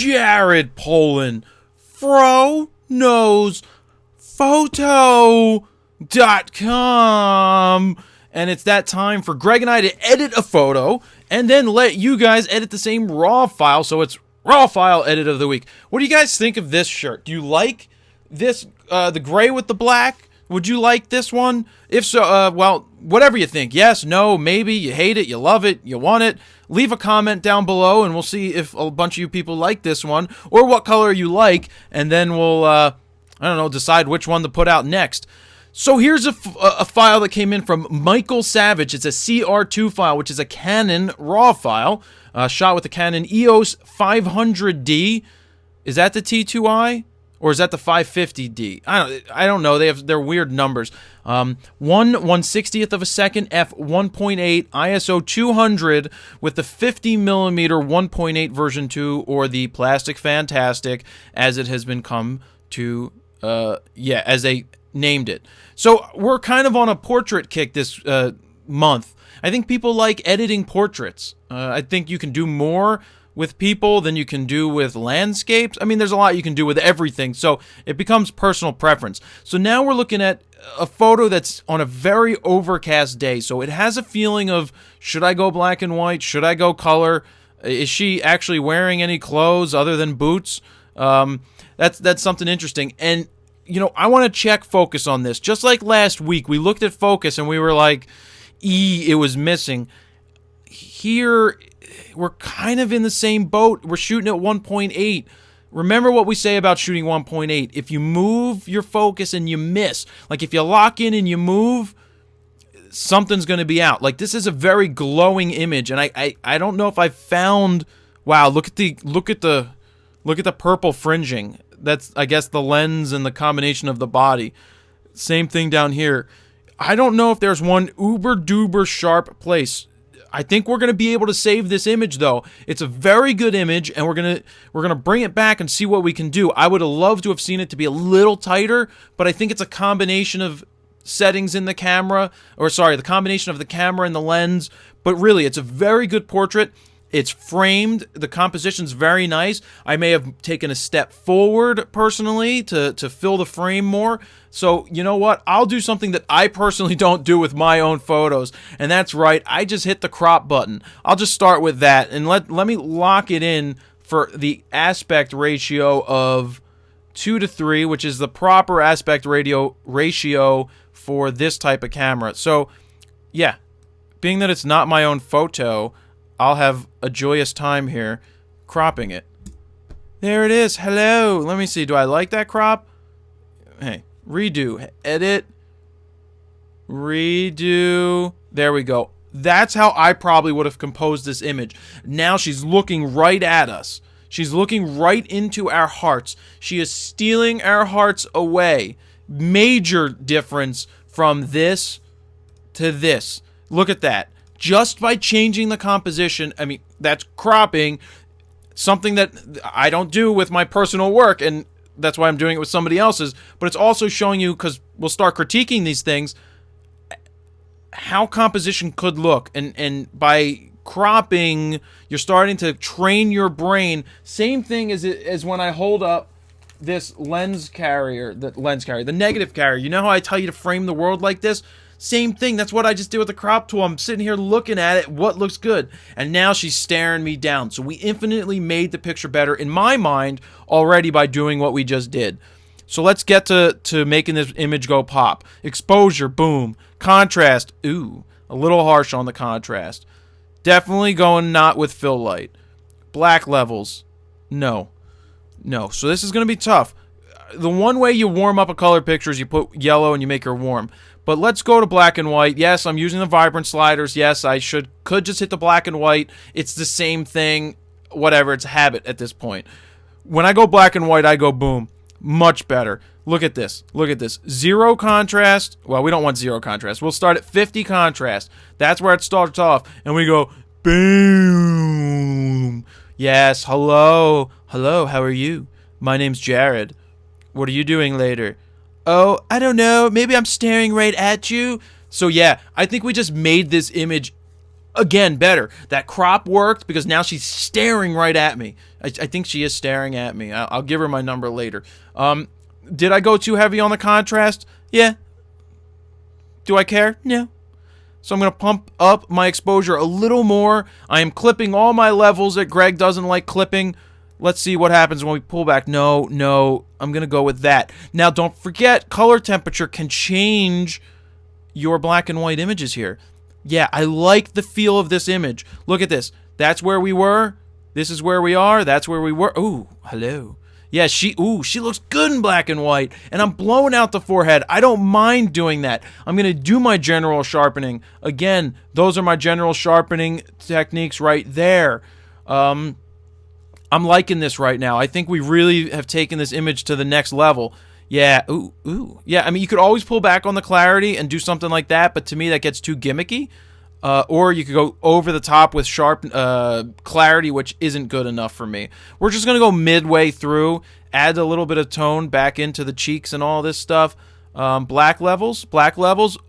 Jared Polin, FroKnowsPhoto.com. And it's that time for Greg and I to edit a photo and then let you guys edit the same RAW file. So it's RAW file edit of the week. What do you guys think of this shirt? Do you like this, the gray with the black? Would you like this one? If so, well, whatever you think. Yes, no, maybe, you hate it, you love it, you want it. Leave a comment down below and we'll see if a bunch of you people like this one or what color you like. And then we'll, I don't know, decide which one to put out next. So here's a file that came in from Michael Savage. It's a CR2 file, which is a Canon RAW file, shot with the Canon EOS 500D. Is that the T2i? Or is that the 550D? I don't know. They're weird numbers. 1/160th of a second, f1.8, ISO 200 with the 50mm 1.8 version 2, or the Plastic Fantastic, as it has been come to, as they named it. So we're kind of on a portrait kick this month. I think people like editing portraits. I think you can do more with people than you can do with landscapes. I mean, there's a lot you can do with everything, so it becomes personal preference. So now we're looking at a photo that's on a very overcast day, so it has a feeling of, should I go black and white? Should I go color? Is she actually wearing any clothes other than boots? That's something interesting. And you know, I want to check focus on this. Just like last week, we looked at focus and we were like, it was missing. Here, we're kind of in the same boat. We're shooting at 1.8. Remember what we say about shooting 1.8. If you move your focus and you miss, like if you lock in and you move, something's going to be out. Like this is a very glowing image, and I don't know if I found. Wow, look at the purple fringing. That's, I guess, the lens and the combination of the body. Same thing down here. I don't know if there's one uber-duper sharp place. I think we're going to be able to save this image, though. It's a very good image, and we're gonna bring it back and see what we can do. I would have loved to have seen it to be a little tighter, but I think it's a combination of settings in the camera, or sorry, the combination of the camera and the lens. But really, it's a very good portrait. It's framed. The composition's very nice. I may have taken a step forward personally to fill the frame more. So, you know what? I'll do something that I personally don't do with my own photos. And that's right. I just hit the crop button. I'll just start with that. And let me lock it in for the aspect ratio of 2:3, which is the proper aspect ratio for this type of camera. So, yeah. Being that it's not my own photo, I'll have a joyous time here cropping it. There it is. Hello. Let me see. Do I like that crop? Hey, redo. Edit. Redo. There we go. That's how I probably would have composed this image. Now she's looking right at us. She's looking right into our hearts. She is stealing our hearts away. Major difference from this to this. Look at that. Just by changing the composition, I mean, that's cropping, something that I don't do with my personal work, and that's why I'm doing it with somebody else's, but it's also showing you, because we'll start critiquing these things, how composition could look, and by cropping, you're starting to train your brain. Same thing as when I hold up this lens carrier, the negative carrier. You know how I tell you to frame the world like this? Same thing. That's what I just did with the crop tool. I'm sitting here looking at it, what looks good. And now she's staring me down. So we infinitely made the picture better in my mind already by doing what we just did. So let's get to making this image go pop. Exposure, boom. Contrast, ooh, a little harsh on the contrast. Definitely going not with fill light. Black levels, no. No, so this is going to be tough. The one way you warm up a color picture is you put yellow and you make her warm. But let's go to black and white. Yes, I'm using the vibrant sliders. Yes, I could just hit the black and white. It's the same thing. Whatever, it's a habit at this point. When I go black and white, I go boom. Much better. Look at this. Look at this. Zero contrast. Well, we don't want zero contrast. We'll start at 50 contrast. That's where it starts off. And we go boom. Yes, hello. Hello, how are you? My name's Jared. What are you doing later? Oh, I don't know. Maybe I'm staring right at you. So yeah, I think we just made this image again, better. That crop worked because now she's staring right at me. I think she is staring at me. I'll give her my number later. Did I go too heavy on the contrast? Yeah. Do I care? No. So I'm going to pump up my exposure a little more. I am clipping all my levels that Greg doesn't like clipping. Let's see what happens when we pull back. No, I'm going to go with that. Now, don't forget, color temperature can change your black and white images here. Yeah, I like the feel of this image. Look at this. That's where we were. This is where we are. That's where we were. Ooh, hello. Yeah, she looks good in black and white. And I'm blowing out the forehead. I don't mind doing that. I'm going to do my general sharpening. Again, those are my general sharpening techniques right there. I'm liking this right now. I think we really have taken this image to the next level. Yeah, ooh. Yeah, I mean, you could always pull back on the clarity and do something like that, but to me that gets too gimmicky. Or you could go over the top with sharp clarity, which isn't good enough for me. We're just going to go midway through, add a little bit of tone back into the cheeks and all this stuff. Black levels.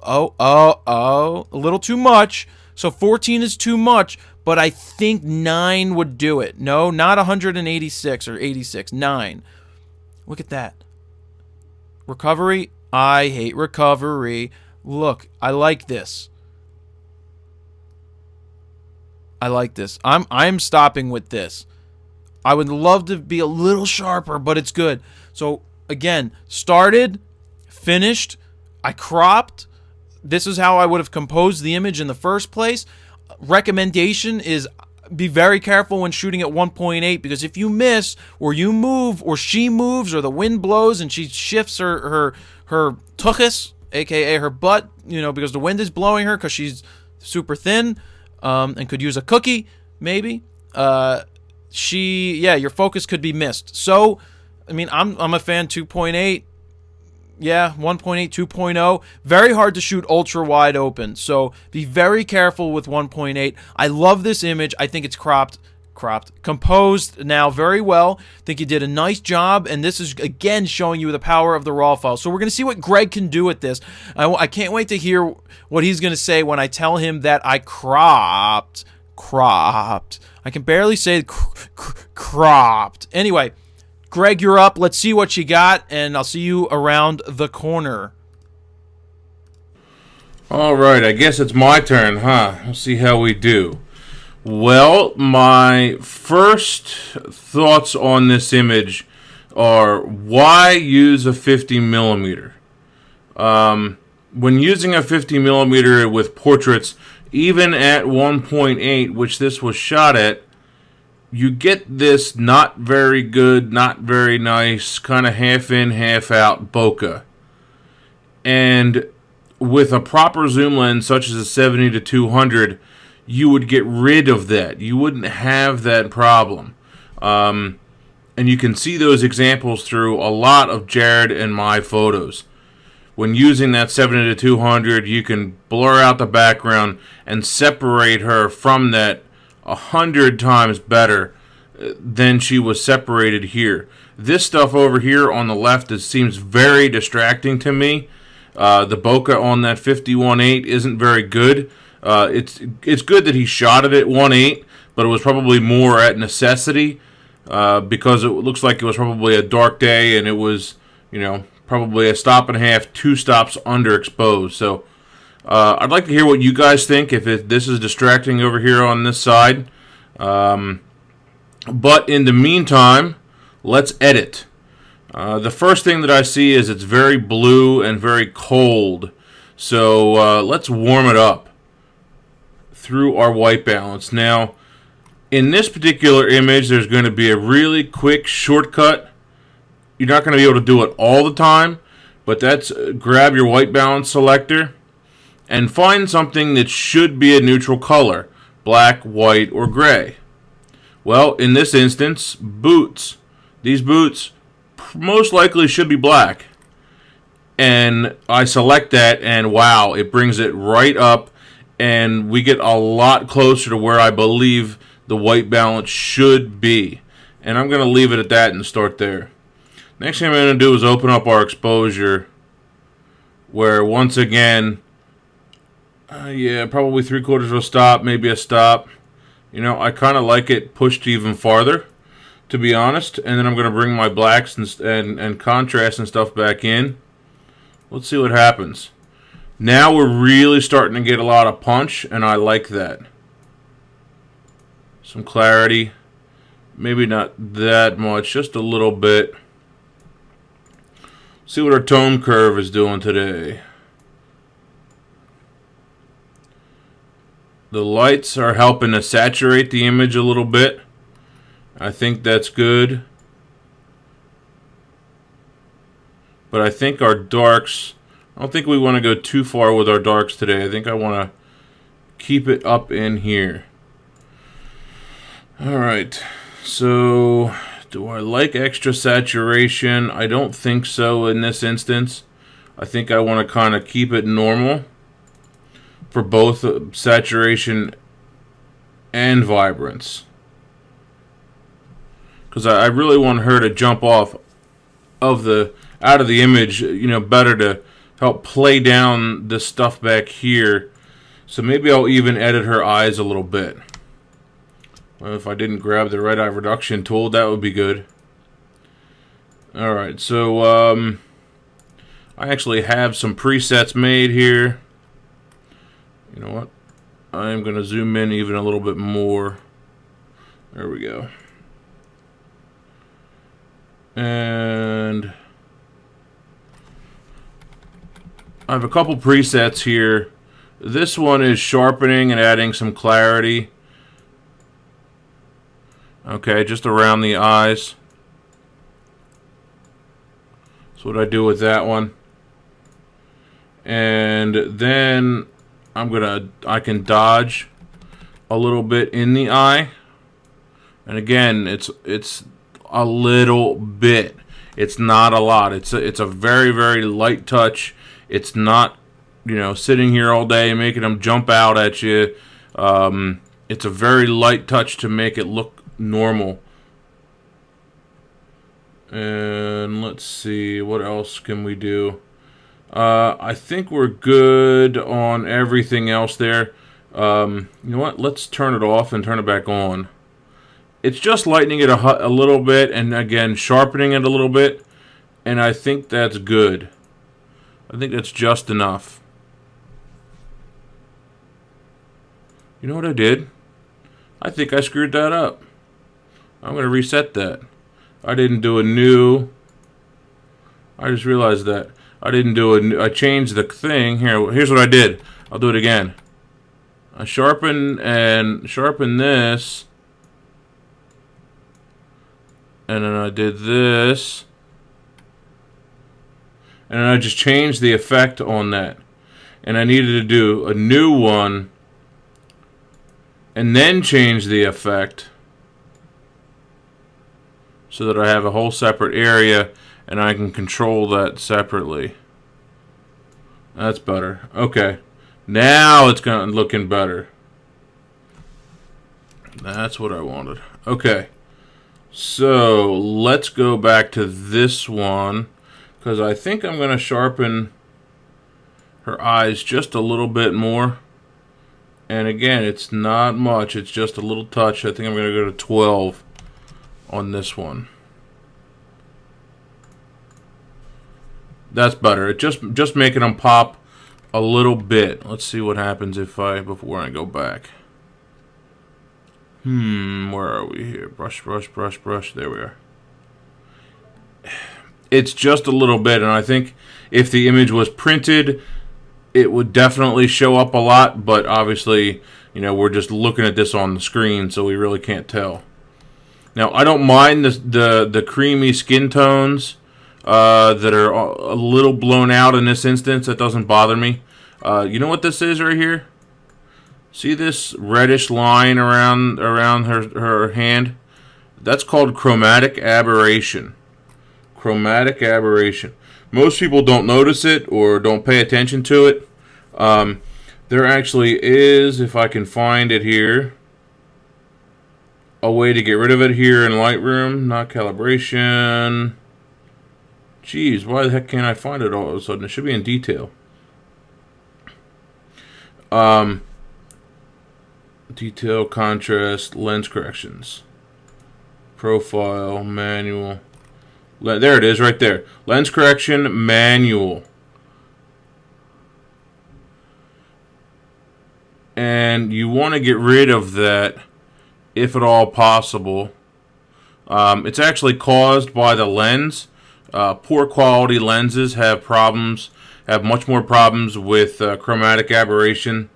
Oh, a little too much. So 14 is too much, but I think 9 would do it. No, not 186 or 86, 9. Look at that. Recovery. I hate recovery. Look, I like this. I'm stopping with this. I would love to be a little sharper, but it's good. So again, started, finished, I cropped. This is how I would have composed the image in the first place. Recommendation is be very careful when shooting at 1.8, because if you miss, or you move, or she moves, or the wind blows and she shifts her tuchus, aka her butt, because the wind is blowing her because she's super thin, and could use a cookie, maybe. Your focus could be missed. So, I mean, I'm a fan 2.8. Yeah, 1.8, 2.0. Very hard to shoot ultra wide open. So be very careful with 1.8. I love this image. I think it's composed now very well. I think you did a nice job, and this is again showing you the power of the RAW file. So we're going to see what Greg can do with this. I can't wait to hear what he's going to say when I tell him that I cropped. I can barely say cropped. Anyway, Greg, you're up. Let's see what you got, and I'll see you around the corner. All right, I guess it's my turn, huh? Let's see how we do. Well, my first thoughts on this image are, why use a 50 millimeter? When using a 50 millimeter with portraits, even at 1.8, which this was shot at, you get this not very good, not very nice, kind of half in, half out bokeh. And with a proper zoom lens, such as a 70 to 200, you would get rid of that. You wouldn't have that problem. And you can see those examples through a lot of Jared and my photos. When using that 70 to 200, you can blur out the background and separate her from that 100 times better than she was separated here. This stuff over here on the left, it seems very distracting to me. The bokeh on that 51.8 isn't very good. It's good that he shot it at 1.8, but it was probably more at necessity, because it looks like it was probably a dark day, and it was, probably a stop and a half, 2 stops underexposed. So I'd like to hear what you guys think, if this is distracting over here on this side. But in the meantime, let's edit. The first thing that I see is it's very blue and very cold. So let's warm it up through our white balance. Now, in this particular image, there's going to be a really quick shortcut. You're not going to be able to do it all the time, but that's grab your white balance selector and find something that should be a neutral color, black, white, or gray. Well, in this instance, boots. These boots most likely should be black. And I select that, and wow, it brings it right up, and we get a lot closer to where I believe the white balance should be. And I'm going to leave it at that and start there. Next thing I'm going to do is open up our exposure, where once again Yeah, probably 3/4 of a stop, maybe a stop. You know, I kind of like it pushed even farther, to be honest. And then I'm going to bring my blacks and contrast and stuff back in. Let's see what happens. Now we're really starting to get a lot of punch, and I like that. Some clarity. Maybe not that much, just a little bit. See what our tone curve is doing today. The lights are helping to saturate the image a little bit. I think that's good. But I think our darks, I don't think we want to go too far with our darks today. I think I want to keep it up in here. Alright, so do I like extra saturation? I don't think so in this instance. I think I want to kind of keep it normal for both saturation and vibrance. Because I really want her to jump off of out of the image, you know, better to help play down this stuff back here. So maybe I'll even edit her eyes a little bit. Well, if I didn't grab the red eye reduction tool, that would be good. Alright, so I actually have some presets made here. You know what? I'm going to zoom in even a little bit more. There we go. And I have a couple presets here. This one is sharpening and adding some clarity. Okay, just around the eyes. That's what I do with that one. And then I can dodge a little bit in the eye. And again, it's a little bit. It's not a lot. It's a very, very light touch. It's not, you know, sitting here all day and making them jump out at you. It's a very light touch to make it look normal. And let's see, what else can we do? I think we're good on everything else there. You know what? Let's turn it off and turn it back on. It's just lightening it a little bit, and again sharpening it a little bit, and I think that's good. I think that's just enough. You know what I did? I think I screwed that up. I'm going to reset that. I didn't do a new. I just realized that. I didn't do a new. I changed the thing. Here's what I did. I'll do it again. I sharpen this. And then I did this. And then I just changed the effect on that. And I needed to do a new one. And then change the effect. So that I have a whole separate area. And I can control that separately. That's better. Okay. Now it's looking better. That's what I wanted. Okay. So let's go back to this one, because I think I'm going to sharpen her eyes just a little bit more. And again, it's not much, it's just a little touch. I think I'm going to go to 12 on this one. That's better. It just making them pop a little bit. Let's see what happens before I go back. Where are we here? Brush, brush, brush, brush. There we are. It's just a little bit, and I think if the image was printed, it would definitely show up a lot, but obviously, you know, we're just looking at this on the screen, so we really can't tell. Now, I don't mind the creamy skin tones that are a little blown out in this instance. That doesn't bother me. You know what this is right here? See this reddish line around her hand? That's called chromatic aberration. Chromatic aberration. Most people don't notice it or don't pay attention to it. There actually is, if I can find it here, a way to get rid of it here in Lightroom. Not calibration. Jeez, why the heck can't I find it all of a sudden? It should be in detail. Detail, contrast, lens corrections, profile, manual. There it is, right there. Lens correction, manual. And you want to get rid of that if at all possible. It's actually caused by the lens. Poor quality lenses have problems, have much more problems with chromatic aberration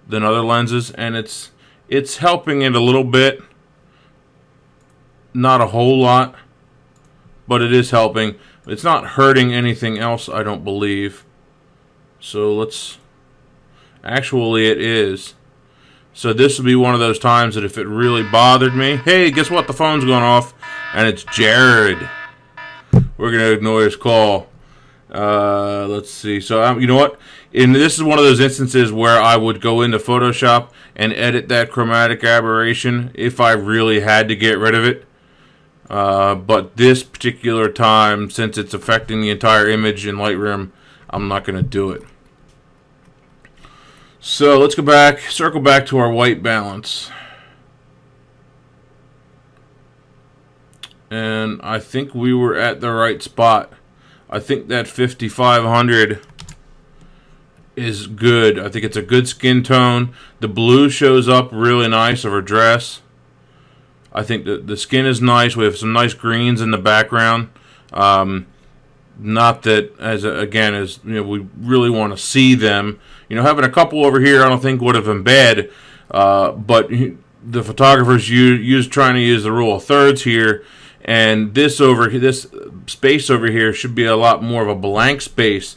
than other lenses, and it's helping it a little bit. Not a whole lot, but it is helping. It's not hurting anything else, I don't believe. So let's... Actually, it is. So this would be one of those times that if it really bothered me... Hey, guess what? The phone's going off, and it's Jared. We're going to ignore his call. Let's see. So, you know what? And this is one of those instances where I would go into Photoshop and edit that chromatic aberration if I really had to get rid of it. But this particular time, since it's affecting the entire image in Lightroom, I'm not going to do it. So let's go back, circle back to our white balance. And I think we were at the right spot. I think that 5500 is good. I think it's a good skin tone. The blue shows up really nice of her dress. I think the skin is nice. We have some nice greens in the background. Not that, as we really want to see them. You know, having a couple over here, I don't think would have been bad. But the photographers trying to use the rule of thirds here, and this space over here should be a lot more of a blank space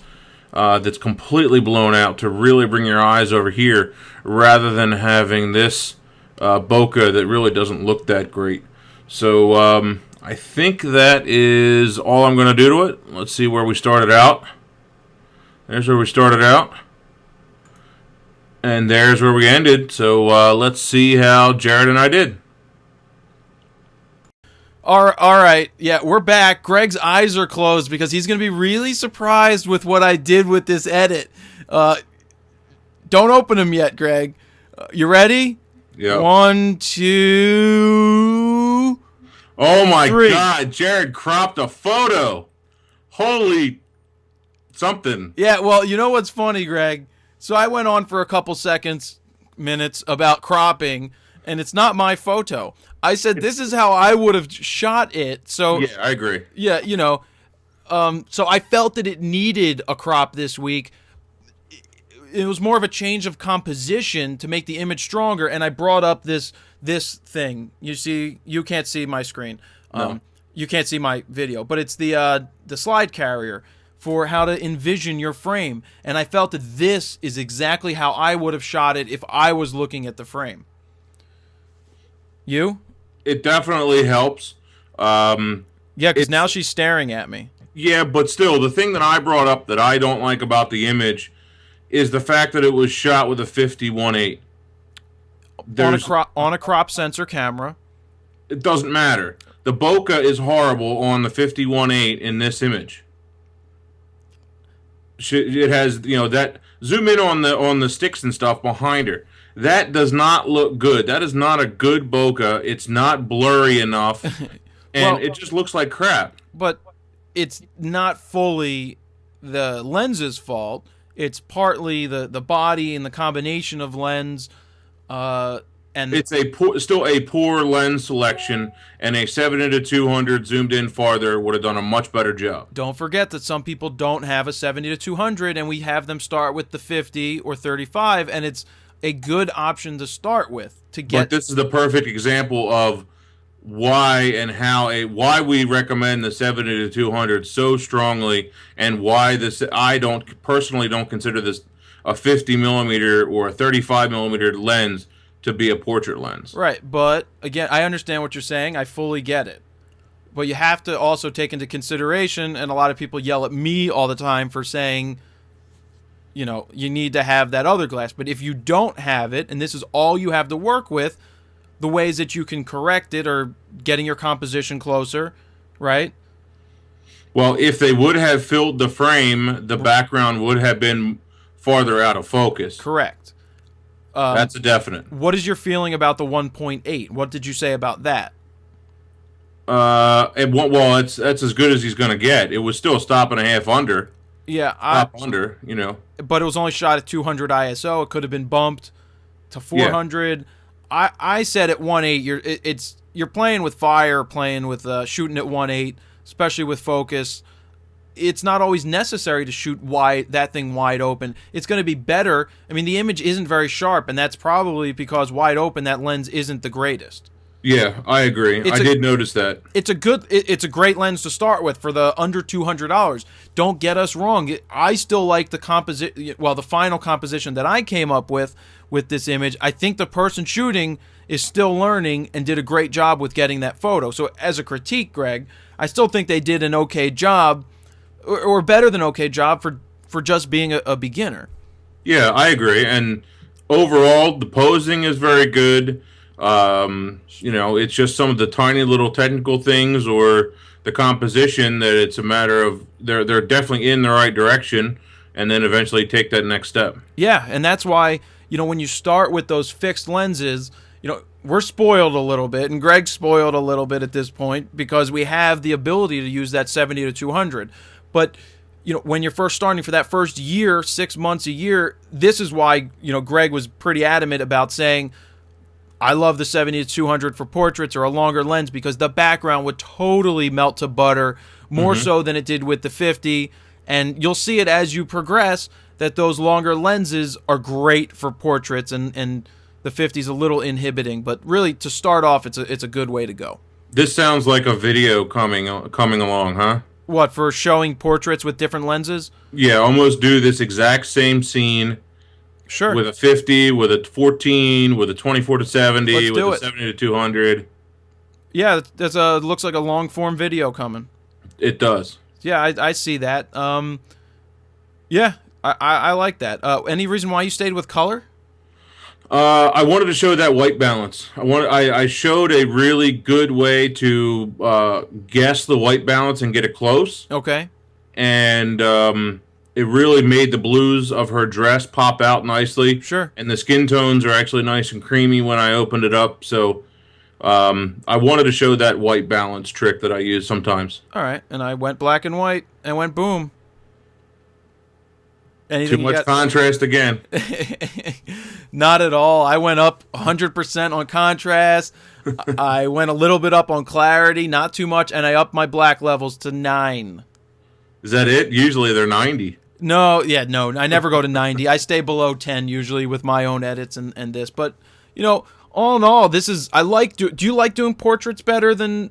that's completely blown out to really bring your eyes over here, rather than having this bokeh that really doesn't look that great. So I think that is all I'm going to do to it. Let's see where we started out. There's where we started out. And there's where we ended. So let's see how Jared and I did. All right. Yeah, we're back. Greg's eyes are closed because he's going to be really surprised with what I did with this edit. Don't open them yet, Greg. You ready? Yeah. 1, 2... Oh my 3. God, Jared cropped a photo. Holy something. Yeah, well, you know what's funny, Greg? So I went on for a couple minutes about cropping, and it's not my photo. I said this is how I would have shot it. So yeah, I agree. Yeah, you know. So I felt that it needed a crop this week. It was more of a change of composition to make the image stronger, and I brought up this thing. You see, you can't see my screen. No. You can't see my video, but it's the slide carrier for how to envision your frame. And I felt that this is exactly how I would have shot it if I was looking at the frame. You? It definitely helps. Yeah, because now she's staring at me. Yeah, but still, the thing that I brought up that I don't like about the image is the fact that it was shot with a 51.8. On a crop sensor camera. It doesn't matter. The bokeh is horrible on the 51.8 in this image. It has, you know, that zoom in on the sticks and stuff behind her. That does not look good. That is not a good bokeh. It's not blurry enough, and it just looks like crap. But it's not fully the lens's fault. It's partly the body and the combination of lens, and it's still a poor lens selection, and a 70-200 zoomed in farther would have done a much better job. Don't forget that some people don't have a 70-200, and we have them start with the 50 or 35, and it's a good option to start with to get. But this is the perfect example of why we recommend the 70-200 so strongly, and why I personally don't consider this a 50mm or a 35mm lens to be a portrait lens. Right, but again, I understand what you're saying. I fully get it. But you have to also take into consideration, and a lot of people yell at me all the time for saying, you know, you need to have that other glass. But if you don't have it, and this is all you have to work with, the ways that you can correct it are getting your composition closer, right? Well, if they would have filled the frame, the background would have been farther out of focus. Correct. That's a definite. What is your feeling about the 1.8? What did you say about that? That's as good as he's going to get. It was still a stop and a half under. Yeah, Stop under, you know. But it was only shot at 200 ISO. It could have been bumped to 400. Yeah. I said at 1.8, you're playing with fire, playing with shooting at 1.8, especially with focus. It's not always necessary to shoot that thing wide open. It's going to be better. I mean, the image isn't very sharp, and that's probably because wide open, that lens isn't the greatest. Yeah, I agree. I did notice that. It's a great lens to start with for the under $200. Don't get us wrong. I still like the final composition that I came up with this image. I think the person shooting is still learning and did a great job with getting that photo. So as a critique, Greg, I still think they did an okay job, or better than okay job for just being a beginner. Yeah, I agree. And overall, the posing is very good. It's just some of the tiny little technical things or the composition that it's a matter of they're definitely in the right direction and then eventually take that next step. Yeah, and that's why, when you start with those fixed lenses, we're spoiled a little bit, and Greg's spoiled a little bit at this point because we have the ability to use that 70 to 200. But when you're first starting for that first year, 6 months, a year, this is why, Greg was pretty adamant about saying, I love the 70 to 200 for portraits or a longer lens because the background would totally melt to butter, more so than it did with the 50. And you'll see it as you progress that those longer lenses are great for portraits, and the 50 is a little inhibiting. But really, to start off, it's a good way to go. This sounds like a video coming along, huh? What, for showing portraits with different lenses? Yeah, almost do this exact same scene. Sure. With a 50, with a 14, with a 24 to 70, with a 70 to 200. Yeah, looks like a long form video coming. It does. Yeah, I see that. Yeah, I like that. Any reason why you stayed with color? I wanted to show that white balance. I showed a really good way to guess the white balance and get it close. Okay. And it really made the blues of her dress pop out nicely. Sure. And the skin tones are actually nice and creamy when I opened it up. So I wanted to show that white balance trick that I use sometimes. All right. And I went black and white and went boom. Anything too much contrast again. Not at all. I went up 100% on contrast. I went a little bit up on clarity, not too much, and I upped my black levels to 9. Is that it? Usually they're 90. No, I never go to 90. I stay below 10 usually with my own edits and this. But, all in all, this is, do you like doing portraits better than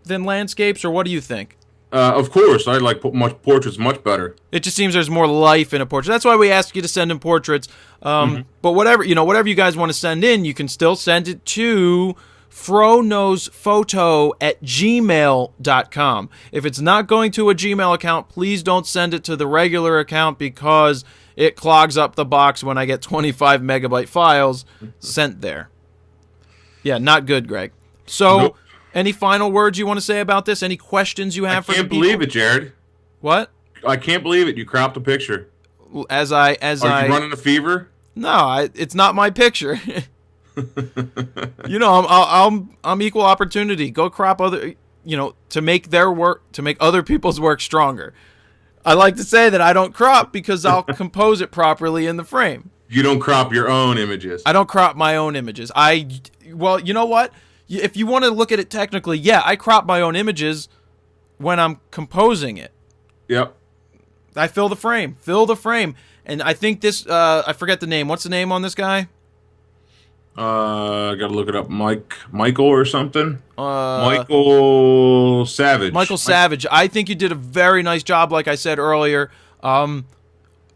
landscapes, or what do you think? Of course, I like portraits much better. It just seems there's more life in a portrait. That's why we ask you to send in portraits. But whatever you guys want to send in, you can still send it to froknowsphoto@gmail.com. If it's not going to a Gmail account, please don't send it to the regular account because it clogs up the box when I get 25 megabyte files sent there. Yeah, not good, Greg. So, nope. Any final words you want to say about this? Any questions you have for the people? I can't believe it, Jared. What? I can't believe it. You cropped a picture. Are you running a fever? No, it's not my picture. I'm equal opportunity. Go crop other, to make other people's work stronger. I like to say that I don't crop because I'll compose it properly in the frame. You don't crop your own images. I don't crop my own images. Well, you know what? If you want to look at it technically, yeah, I crop my own images when I'm composing it. Yep. I fill the frame. And I think this, I forget the name. What's the name on this guy? I gotta look it up. Michael or something. Michael Savage. Michael Savage. I think you did a very nice job. Like I said earlier, I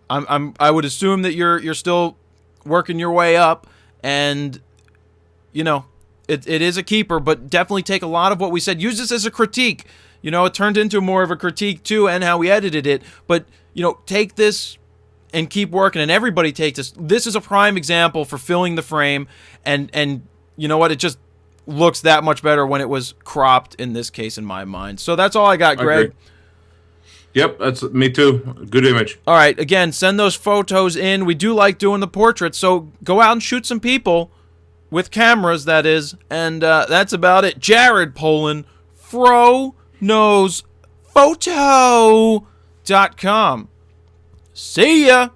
would assume that you're still working your way up, and it is a keeper. But definitely take a lot of what we said. Use this as a critique. It turned into more of a critique too, and how we edited it. But take this and keep working, and everybody take this. This is a prime example for filling the frame, and you know what? It just looks that much better when it was cropped in this case, in my mind. So that's all I got, Greg. Yep, that's me too. Good image. All right, again, send those photos in. We do like doing the portraits, so go out and shoot some people with cameras, that is. And that's about it. Jared Polin, FroKnowsPhoto.com. See ya!